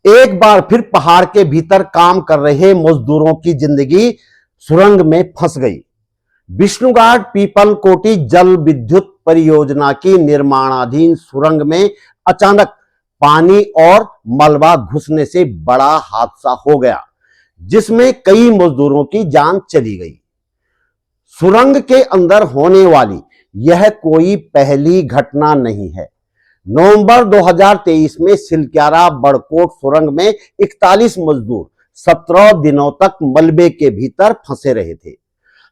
एक बार फिर पहाड़ के भीतर काम कर रहे मजदूरों की जिंदगी सुरंग में फंस गई। विष्णुघाट पीपलकोटी जल विद्युत परियोजना की निर्माणाधीन सुरंग में अचानक पानी और मलबा घुसने से बड़ा हादसा हो गया, जिसमें कई मजदूरों की जान चली गई। सुरंग के अंदर होने वाली यह कोई पहली घटना नहीं है। नवंबर 2023 में सिलक्यारा बड़कोट सुरंग में 41 मजदूर 17 दिनों तक मलबे के भीतर फंसे रहे थे।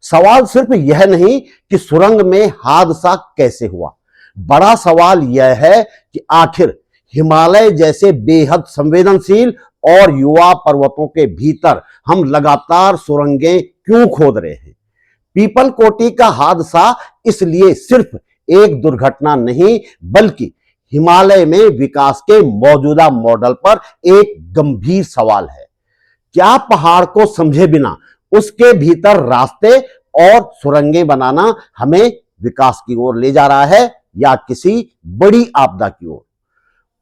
सवाल सिर्फ यह नहीं कि सुरंग में हादसा कैसे हुआ, बड़ा सवाल यह है कि आखिर हिमालय जैसे बेहद संवेदनशील और युवा पर्वतों के भीतर हम लगातार सुरंगें क्यों खोद रहे हैं। पीपलकोटी का हादसा इसलिए सिर्फ एक दुर्घटना नहीं, बल्कि हिमालय में विकास के मौजूदा मॉडल पर एक गंभीर सवाल है। क्या पहाड़ को समझे बिना उसके भीतर रास्ते और सुरंगें बनाना हमें विकास की ओर ले जा रहा है या किसी बड़ी आपदा की ओर?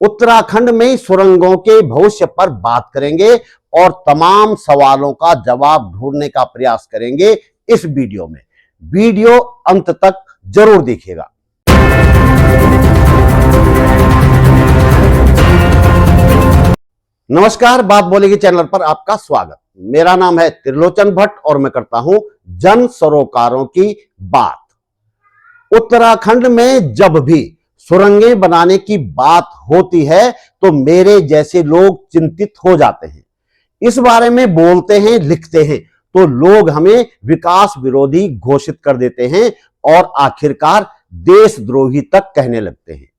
उत्तराखंड में सुरंगों के भविष्य पर बात करेंगे और तमाम सवालों का जवाब ढूंढने का प्रयास करेंगे इस वीडियो में। वीडियो अंत तक जरूर देखिएगा। नमस्कार, बात बोलेगी चैनल पर आपका स्वागत। मेरा नाम है त्रिलोचन भट्ट और मैं करता हूं जन सरोकारों की बात। उत्तराखंड में जब भी सुरंगें बनाने की बात होती है तो मेरे जैसे लोग चिंतित हो जाते हैं। इस बारे में बोलते हैं, लिखते हैं तो लोग हमें विकास विरोधी घोषित कर देते हैं और आखिरकार देशद्रोही तक कहने लगते हैं।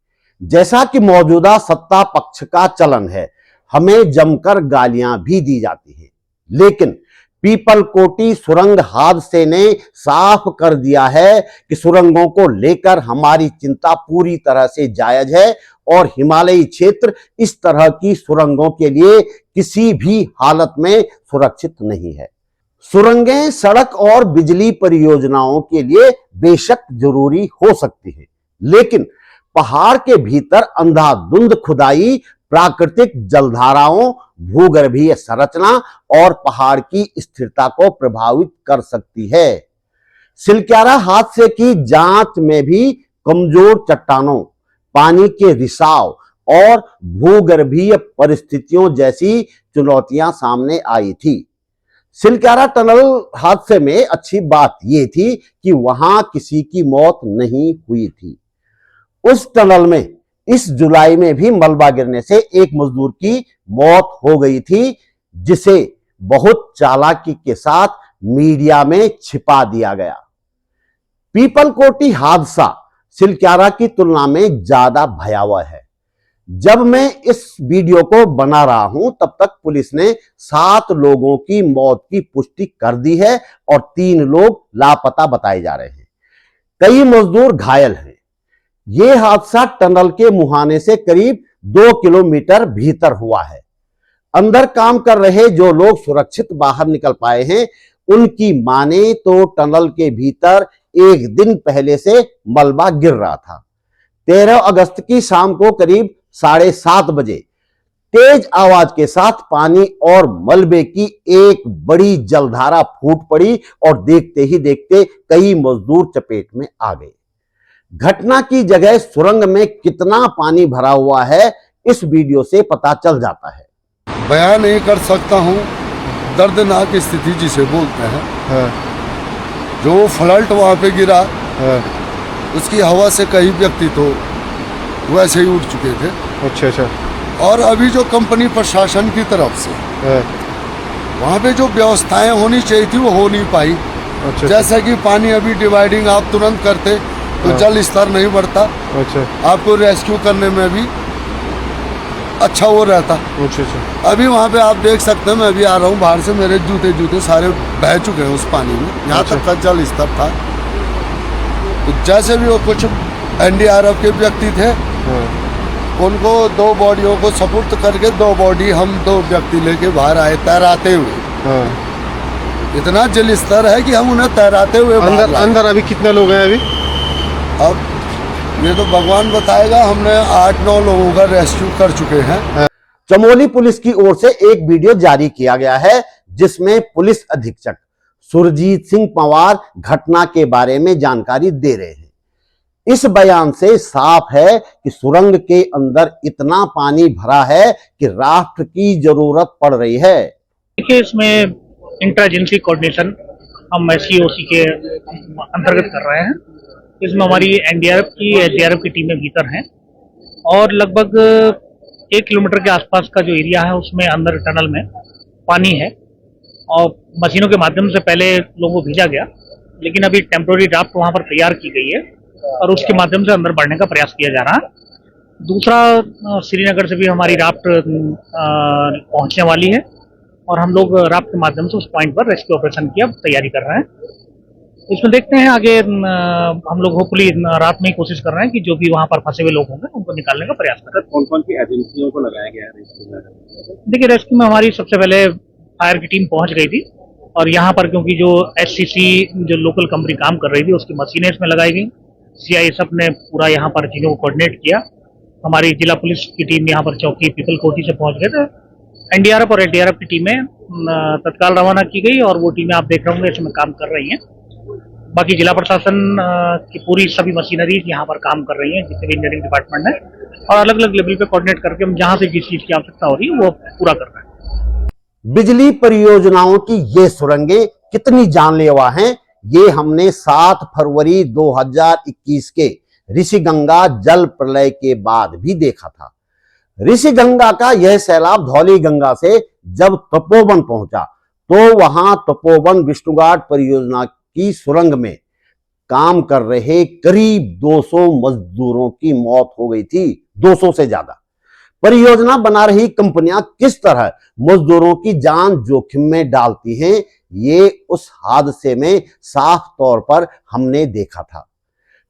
जैसा कि मौजूदा सत्ता पक्ष का चलन है, हमें जमकर गालियां भी दी जाती हैं। लेकिन पीपलकोटी सुरंग हादसे ने साफ कर दिया है कि सुरंगों को लेकर हमारी चिंता पूरी तरह से जायज है और हिमालयी क्षेत्र इस तरह की सुरंगों के लिए किसी भी हालत में सुरक्षित नहीं है। सुरंगें सड़क और बिजली परियोजनाओं के लिए बेशक जरूरी हो सकती है, लेकिन पहाड़ के भीतर अंधाधुंध खुदाई प्राकृतिक जलधाराओं, भूगर्भीय संरचना और पहाड़ की स्थिरता को प्रभावित कर सकती है। सिलक्यारा हादसे की जांच में भी कमजोर चट्टानों, पानी के रिसाव और भूगर्भीय परिस्थितियों जैसी चुनौतियां सामने आई थी। सिलक्यारा टनल हादसे में अच्छी बात यह थी कि वहां किसी की मौत नहीं हुई थी। उस टनल में इस जुलाई में भी मलबा गिरने से एक मजदूर की मौत हो गई थी, जिसे बहुत चालाकी के साथ मीडिया में छिपा दिया गया। पीपलकोटी हादसा सिलक्यारा की तुलना में ज्यादा भयावह है। जब मैं इस वीडियो को बना रहा हूं तब तक पुलिस ने 7 लोगों की मौत की पुष्टि कर दी है और 3 लोग लापता बताए जा रहे हैं। कई मजदूर घायल हैं। यह हादसा टनल के मुहाने से करीब 2 किलोमीटर भीतर हुआ है। अंदर काम कर रहे जो लोग सुरक्षित बाहर निकल पाए हैं, उनकी माने तो टनल के भीतर एक दिन पहले से मलबा गिर रहा था। 13 अगस्त की शाम को करीब 7:30 बजे तेज आवाज के साथ पानी और मलबे की एक बड़ी जलधारा फूट पड़ी और देखते ही देखते कई मजदूर चपेट में आ गए। घटना की जगह सुरंग में कितना पानी भरा हुआ है, इस वीडियो से पता चल जाता है। बयान नहीं कर सकता हूँ, दर्दनाक स्थिति जिसे बोलते हैं। जो फ्लड वहाँ पे गिरा, उसकी हवा से कई व्यक्ति तो वैसे ही उड़ चुके थे। अच्छा। और अभी जो कंपनी प्रशासन की तरफ से वहाँ पे जो व्यवस्थाएं होनी चाहिए थी वो हो नहीं पाई। अच्छा। जैसा कि पानी अभी डिवाइडिंग आप तुरंत करते तो जल स्तर नहीं बढ़ता। अच्छा। आपको रेस्क्यू करने में भी अच्छा वो रहता। अच्छा। अभी वहाँ पे आप देख सकते हैं, मैं अभी आ रहा हूँ बाहर से, मेरे जूते सारे बह चुके हैं उस पानी में। यहाँ तक का जल स्तर था। तो जैसे भी वो कुछ NDRF के व्यक्ति थे, उनको 2 बॉडियों को सपुर्द करके 2 बॉडी हम 2 व्यक्ति लेके बाहर आए तैराते हुए। इतना जल स्तर है कि हम उन्हें तैराते हुए अंदर अभी कितने लोग हैं अभी? अब ये तो भगवान बताएगा। हमने 8-9 लोगों का रेस्क्यू कर चुके हैं। चमोली पुलिस की ओर से एक वीडियो जारी किया गया है जिसमें पुलिस अधीक्षक सुरजीत सिंह पंवार घटना के बारे में जानकारी दे रहे हैं। इस बयान से साफ है कि सुरंग के अंदर इतना पानी भरा है कि राफ्ट की जरूरत पड़ रही है। देखिए, इसमें इंटर एजेंसी कोऑर्डिनेशन हम SCOC के अंतर्गत कर रहे हैं। इसमें हमारी NDRF की SDRF की टीमें भीतर हैं और लगभग 1 किलोमीटर के आसपास का जो एरिया है उसमें अंदर टनल में पानी है और मशीनों के माध्यम से पहले लोगों को भेजा गया, लेकिन अभी टेम्पोररी ड्राफ्ट वहां पर तैयार की गई है और उसके माध्यम से अंदर बढ़ने का प्रयास किया जा रहा है। दूसरा, श्रीनगर से भी हमारी राफ्ट पहुंचने वाली है और हम लोग राफ्ट के माध्यम से उस पॉइंट पर रेस्क्यू ऑपरेशन की अब तैयारी कर रहे हैं। इसमें देखते हैं आगे, हम लोग होपफुली रात में ही कोशिश कर रहे हैं कि जो भी वहां पर फंसे हुए लोग होंगे उनको निकालने का प्रयास करें। कौन कौन सी एजेंसियों को लगाया गया है रेस्क्यू में? देखिए, रेस्क्यू में हमारी सबसे पहले फायर की टीम पहुंच गई थी और यहाँ पर क्योंकि जो SCC जो लोकल कंपनी काम कर रही थी उसकी मशीनें इसमें लगाई गई। CISF ने पूरा यहाँ पर चीज़ों को कोऑर्डिनेट किया। हमारी जिला पुलिस की टीम यहाँ पर चौकी पीपल कोठी से पहुंच गए थे। NDRF और SDRF की टीमें तत्काल रवाना की गई और वो टीमें आप देख रहे होंगे इसमें काम कर रही हैं। बाकी जिला प्रशासन की पूरी सभी मशीनरी यहाँ पर काम कर रही हैं, जितने भी इंजीनियरिंग डिपार्टमेंट है, और अलग अलग लेवल पे कोऑर्डिनेट करके हम जहाँ से जिस चीज़ की आवश्यकता हो रही है वो पूरा कर रहे हैं। बिजली परियोजनाओं की ये सुरंगें कितनी जानलेवा हैं, ये हमने 7 फरवरी 2021 के ऋषिगंगा जल प्रलय के बाद भी देखा था। ऋषिगंगा का यह सैलाब धौली गंगा से जब तपोवन पहुंचा तो वहां तपोवन विष्णुघाट परियोजना की सुरंग में काम कर रहे करीब 200 मजदूरों की मौत हो गई थी, 200 से ज्यादा। परियोजना बना रही कंपनियां किस तरह मजदूरों की जान जोखिम में डालती हैं, ये उस हादसे में साफ तौर पर हमने देखा था।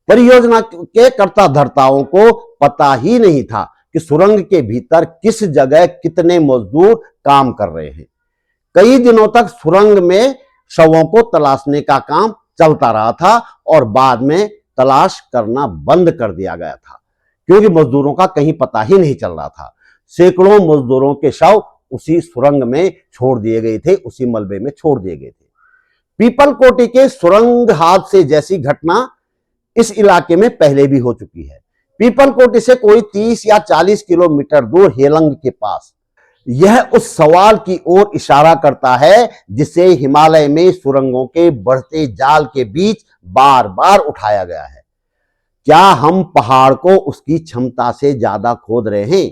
परियोजना के कर्ता धर्ताओं को पता ही नहीं था कि सुरंग के भीतर किस जगह कितने मजदूर काम कर रहे हैं। कई दिनों तक सुरंग में शवों को तलाशने का काम चलता रहा था और बाद में तलाश करना बंद कर दिया गया था क्योंकि मजदूरों का कहीं पता ही नहीं चल रहा था। सैकड़ों मजदूरों के शव उसी सुरंग में छोड़ दिए गए थे, उसी मलबे में छोड़ दिए गए थे। पीपल कोठी के सुरंग हादसे जैसी घटना इस इलाके में पहले भी हो चुकी है। पीपल कोठी से कोई 30 या 40 किलोमीटर दूर हेलंग के पास। यह उस सवाल की ओर इशारा करता है जिसे हिमालय में सुरंगों के बढ़ते जाल के बीच बार बार उठाया गया है। क्या हम पहाड़ को उसकी क्षमता से ज्यादा खोद रहे हैं?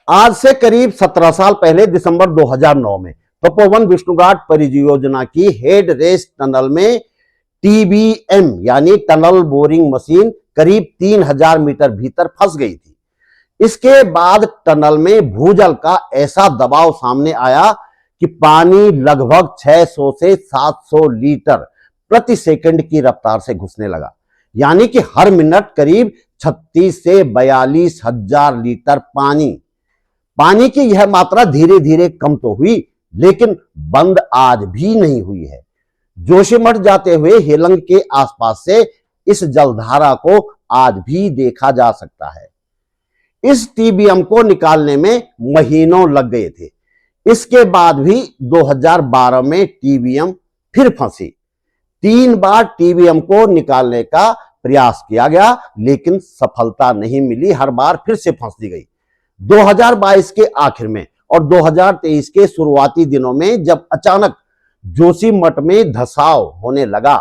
आज से करीब 17 साल पहले दिसंबर 2009 में तपोवन विष्णुघाट परियोजना की हेड रेस टनल में TBM यानी टनल बोरिंग मशीन करीब 3000 मीटर भीतर फंस गई थी। इसके बाद टनल में भूजल का ऐसा दबाव सामने आया कि पानी लगभग 600 से 700 लीटर प्रति सेकंड की रफ्तार से घुसने लगा, यानी कि हर मिनट करीब 36 से 42 हजार लीटर पानी की यह मात्रा धीरे धीरे कम तो हुई, लेकिन बंद आज भी नहीं हुई है। जोशीमठ जाते हुए हेलंग के आसपास से इस जलधारा को आज भी देखा जा सकता है। इस TBM को निकालने में महीनों लग गए थे। इसके बाद भी 2012 में TBM फिर फंसी। 3 बार TBM को निकालने का प्रयास किया गया, लेकिन सफलता नहीं मिली, हर बार फिर से फंस दी गई। 2022 के आखिर में और 2023 के शुरुआती दिनों में जब अचानक जोशीमठ में धसाव होने लगा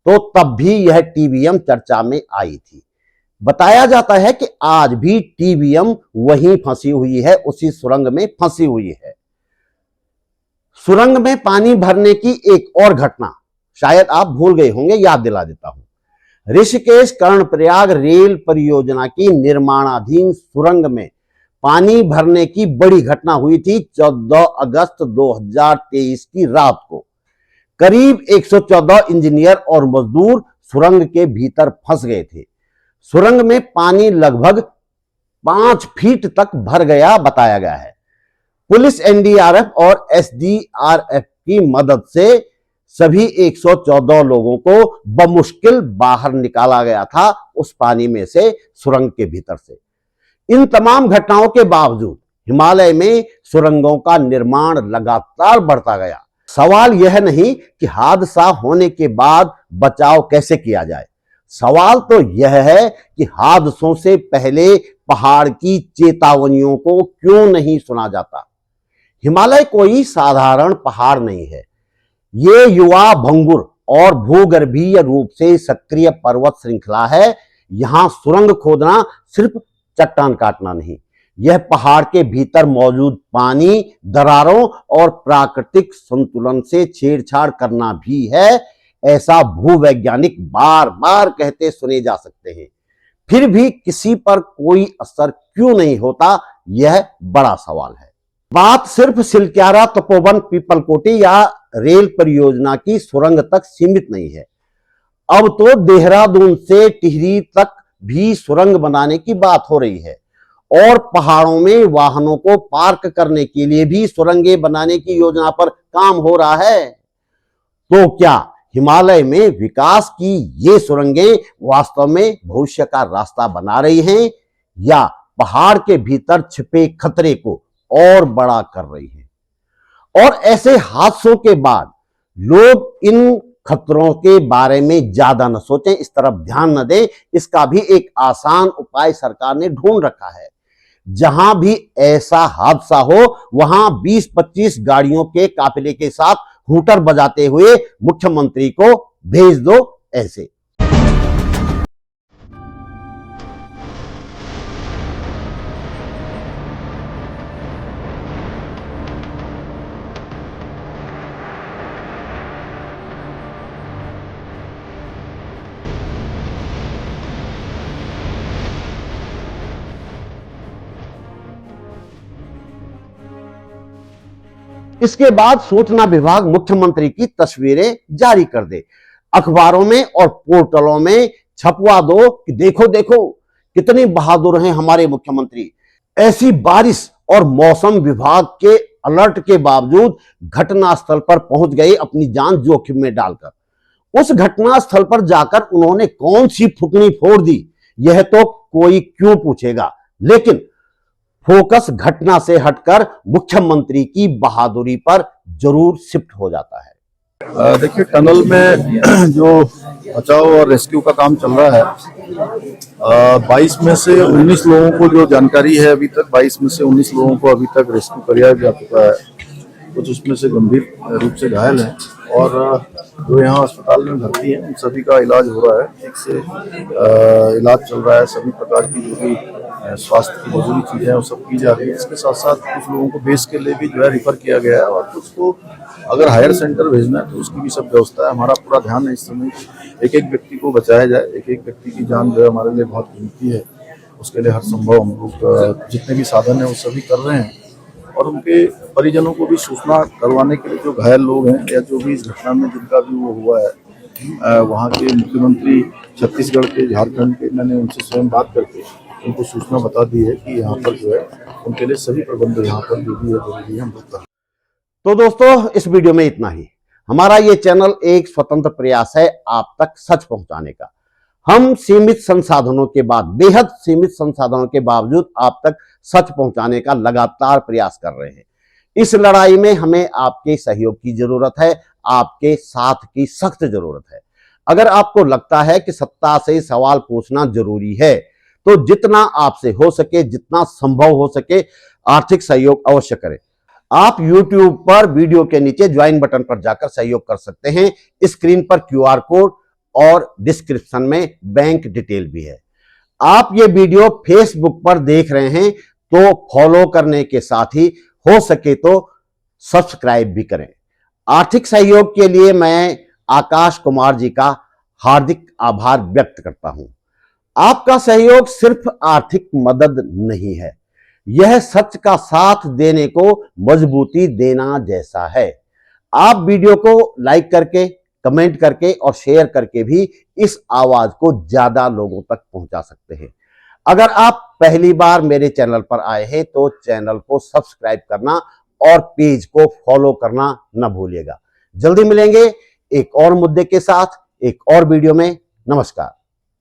तो तब भी यह TBM चर्चा में आई थी। बताया जाता है कि आज भी TBM वहीं फंसी हुई है, उसी सुरंग में फंसी हुई है। सुरंग में पानी भरने की एक और घटना शायद आप भूल गए होंगे, याद दिला देता हूं। ऋषिकेश कर्णप्रयाग रेल परियोजना की निर्माणाधीन सुरंग में पानी भरने की बड़ी घटना हुई थी 14 अगस्त 2023 की रात को। करीब 114 इंजीनियर और मजदूर सुरंग के भीतर फंस गए थे। सुरंग में पानी लगभग 5 फीट तक भर गया बताया गया है। पुलिस, NDRF और SDRF की मदद से सभी 114 लोगों को बमुश्किल बाहर निकाला गया था उस पानी में से, सुरंग के भीतर से। इन तमाम घटनाओं के बावजूद हिमालय में सुरंगों का निर्माण लगातार बढ़ता गया। सवाल यह नहीं कि हादसा होने के बाद बचाव कैसे किया जाए, सवाल तो यह है कि हादसों से पहले पहाड़ की चेतावनियों को क्यों नहीं सुना जाता। हिमालय कोई साधारण पहाड़ नहीं है, ये युवा भंगुर और भूगर्भीय रूप से सक्रिय पर्वत श्रृंखला है। यहां सुरंग खोदना सिर्फ चट्टान काटना नहीं, यह पहाड़ के भीतर मौजूद पानी, दरारों और प्राकृतिक संतुलन से छेड़छाड़ करना भी है। ऐसा भूवैज्ञानिक बार बार कहते सुने जा सकते हैं, फिर भी किसी पर कोई असर क्यों नहीं होता, यह बड़ा सवाल है। बात सिर्फ सिलक्यारा, तपोवन, पीपलकोटी या रेल परियोजना की सुरंग तक सीमित नहीं है। अब तो देहरादून से टिहरी तक भी सुरंग बनाने की बात हो रही है और पहाड़ों में वाहनों को पार्क करने के लिए भी सुरंगें बनाने की योजना पर काम हो रहा है। तो क्या हिमालय में विकास की ये सुरंगें वास्तव में भविष्य का रास्ता बना रही हैं या पहाड़ के भीतर छिपे खतरे को और बड़ा कर रही हैं? और ऐसे हादसों के बाद लोग इन खतरों के बारे में ज्यादा न सोचें, इस तरफ ध्यान न दें, इसका भी एक आसान उपाय सरकार ने ढूंढ रखा है। जहां भी ऐसा हादसा हो वहां 20-25 गाड़ियों के काफिले के साथ हूटर बजाते हुए मुख्यमंत्री को भेज दो ऐसे। इसके बाद सूचना विभाग मुख्यमंत्री की तस्वीरें जारी कर दे, अखबारों में और पोर्टलों में छपवा दो कि देखो देखो कितने बहादुर हैं हमारे मुख्यमंत्री। ऐसी बारिश और मौसम विभाग के अलर्ट के बावजूद घटनास्थल पर पहुंच गए अपनी जान जोखिम में डालकर। उस घटनास्थल पर जाकर उन्होंने कौन सी फुकनी फोड़ दी, यह तो कोई क्यों पूछेगा, लेकिन फोकस घटना से हटकर मुख्यमंत्री की बहादुरी पर जरूर शिफ्ट हो जाता है। देखिए, टनल में जो बचाव और रेस्क्यू का काम चल रहा है, 22 में से 19 लोगों को जो जानकारी है अभी तक 22 में से 19 लोगों को अभी तक रेस्क्यू किया जा चुका है। कुछ उसमें से गंभीर रूप से घायल हैं और जो यहाँ अस्पताल में भर्ती हैं उन सभी का इलाज हो रहा है, ठीक से इलाज चल रहा है। सभी प्रकार की जो भी स्वास्थ्य की जरूरी चीजें हैं वो सब की जा रही है। इसके साथ साथ कुछ लोगों को बेस के लिए भी जो है रिफर किया गया है और कुछ को अगर हायर सेंटर भेजना है तो उसकी भी सब व्यवस्था है। हमारा पूरा ध्यान है इस समय एक एक व्यक्ति को बचाया जाए। एक एक व्यक्ति की जान जो है हमारे लिए बहुत कीमती है, उसके लिए हर संभव हम लोग जितने भी साधन है वो सभी कर रहे हैं और उनके परिजनों को भी सूचना करवाने के लिए जो घायल लोग हैं या जो भी इस घटना में जिनका भी वो हुआ है, वहाँ के मुख्यमंत्री छत्तीसगढ़ के, झारखंड के, मैंने उनसे स्वयं बात करके उनको सूचना बता दी है कि यहाँ पर जो है उनके लिए सभी प्रबंध यहाँ पर जो भी है जरूरी है हम लोग कर। तो दोस्तों, इस वीडियो में इतना ही। हमारा ये चैनल एक स्वतंत्र प्रयास है आप तक सच पहुंचाने का। हम सीमित संसाधनों के बाद, बेहद सीमित संसाधनों के बावजूद आप तक सच पहुंचाने का लगातार प्रयास कर रहे हैं। इस लड़ाई में हमें आपके सहयोग की जरूरत है, आपके साथ की सख्त जरूरत है। अगर आपको लगता है कि सत्ता से सवाल पूछना जरूरी है तो जितना आपसे हो सके, जितना संभव हो सके, आर्थिक सहयोग अवश्य करें। आप YouTube पर वीडियो के नीचे ज्वाइन बटन पर जाकर सहयोग कर सकते हैं। स्क्रीन पर QR कोड और डिस्क्रिप्शन में बैंक डिटेल भी है। आप ये वीडियो फेसबुक पर देख रहे हैं तो फॉलो करने के साथ ही हो सके तो सब्सक्राइब भी करें। आर्थिक सहयोग के लिए मैं आकाश कुमार जी का हार्दिक आभार व्यक्त करता हूं। आपका सहयोग सिर्फ आर्थिक मदद नहीं है, यह सच का साथ देने को मजबूती देना जैसा है। आप वीडियो को लाइक करके, कमेंट करके और शेयर करके भी इस आवाज को ज्यादा लोगों तक पहुंचा सकते हैं। अगर आप पहली बार मेरे चैनल पर आए हैं तो चैनल को सब्सक्राइब करना और पेज को फॉलो करना न भूलिएगा। जल्दी मिलेंगे एक और मुद्दे के साथ, एक और वीडियो में। नमस्कार।